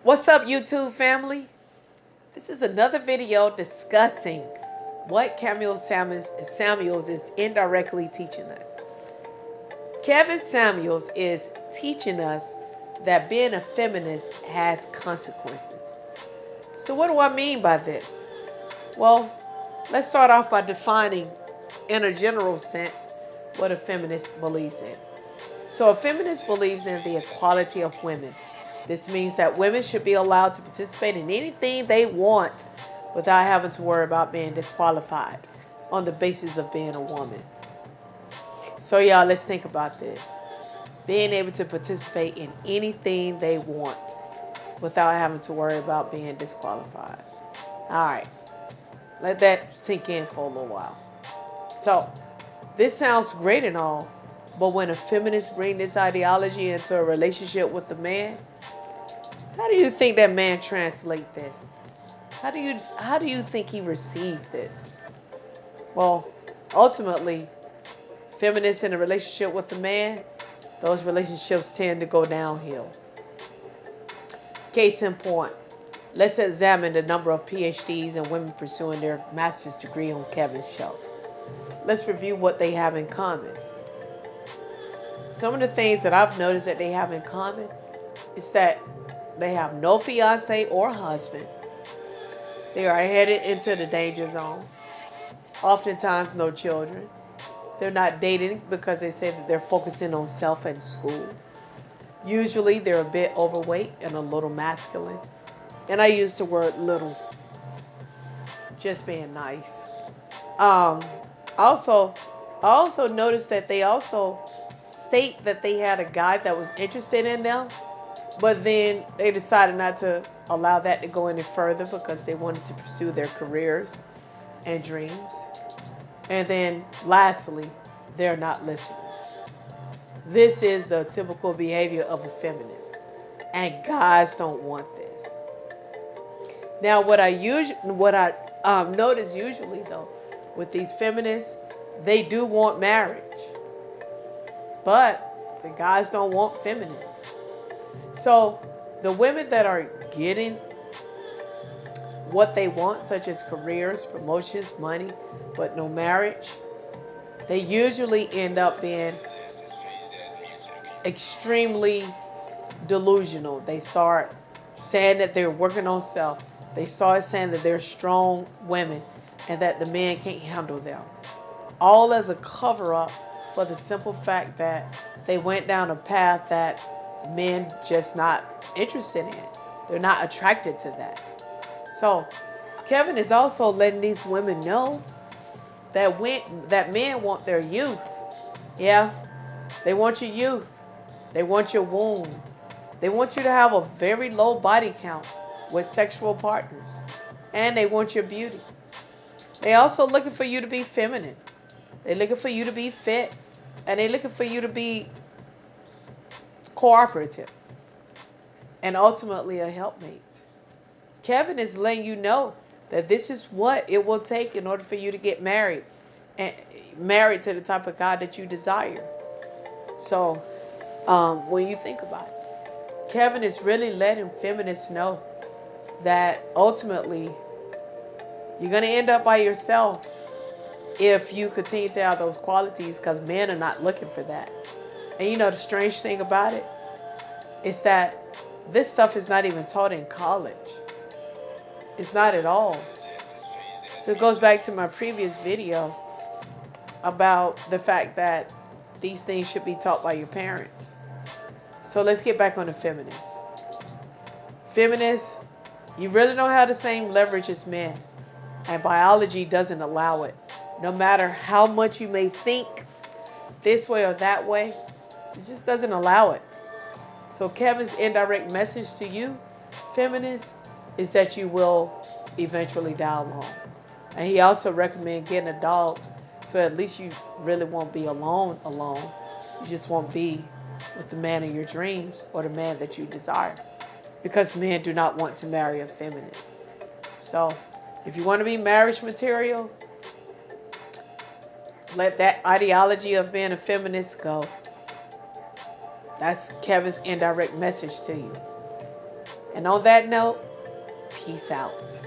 What's up, YouTube family? This is another video discussing what Samuels is indirectly teaching us. Kevin Samuels is teaching us that being a feminist has consequences. So what do I mean by this? Well, let's start off by defining, in a general sense, what a feminist believes in. So a feminist believes in the equality of women. This means that women should be allowed to participate in anything they want without having to worry about being disqualified on the basis of being a woman. So y'all, let's think about this. Being able to participate in anything they want without having to worry about being disqualified. Alright, let that sink in for a little while. So, this sounds great and all, but when a feminist brings this ideology into a relationship with the man, how do you think that man translate this? How do you think he received this? Well, ultimately, feminists in a relationship with a man, those relationships tend to go downhill. Case in point, let's examine the number of PhDs and women pursuing their master's degree on Kevin's show. Let's review what they have in common. Some of the things that I've noticed that they have in common is that they have no fiance or husband. They are headed into the danger zone. Oftentimes no children. They're not dating because they say that they're focusing on self and school. Usually they're a bit overweight and a little masculine. And I use the word little, just being nice. Um, also, I also noticed that they also state that they had a guy that was interested in them, but then they decided not to allow that to go any further because they wanted to pursue their careers and dreams. And then lastly, they're not listeners. This is the typical behavior of a feminist. And guys don't want this. Now what I notice usually though with these feminists, they do want marriage. But the guys don't want feminists. So the women that are getting what they want, such as careers, promotions, money, but no marriage, they usually end up being extremely delusional. They start saying that they're working on self. They start saying that they're strong women and that the men can't handle them. All as a cover up for the simple fact that they went down a path that men just not interested in. They're not attracted to that. So Kevin is also letting these women know that men want their youth. Yeah, they want your youth. They want your womb. They want you to have a very low body count with sexual partners. And they want your beauty. They also looking for you to be feminine. They're looking for you to be fit. And they're looking for you to be cooperative. And ultimately a helpmate. Kevin is letting you know that this is what it will take in order for you to get married. And married to the type of guy that you desire. So, when you think about it, Kevin is really letting feminists know that ultimately you're going to end up by yourself if you continue to have those qualities, because men are not looking for that. And you know the strange thing about it is that this stuff is not even taught in college. It's not at all. So it goes back to my previous video about the fact that these things should be taught by your parents. So let's get back on the feminists. Feminists, you really don't have the same leverage as men. And biology doesn't allow it. No matter how much you may think this way or that way, it just doesn't allow it. So Kevin's indirect message to you, feminists, is that you will eventually die alone. And he also recommends getting a dog, so at least you really won't be alone. You just won't be with the man of your dreams or the man that you desire. Because men do not want to marry a feminist. So if you want to be marriage material, let that ideology of being a feminist go. That's Kevin's indirect message to you. And on that note, peace out.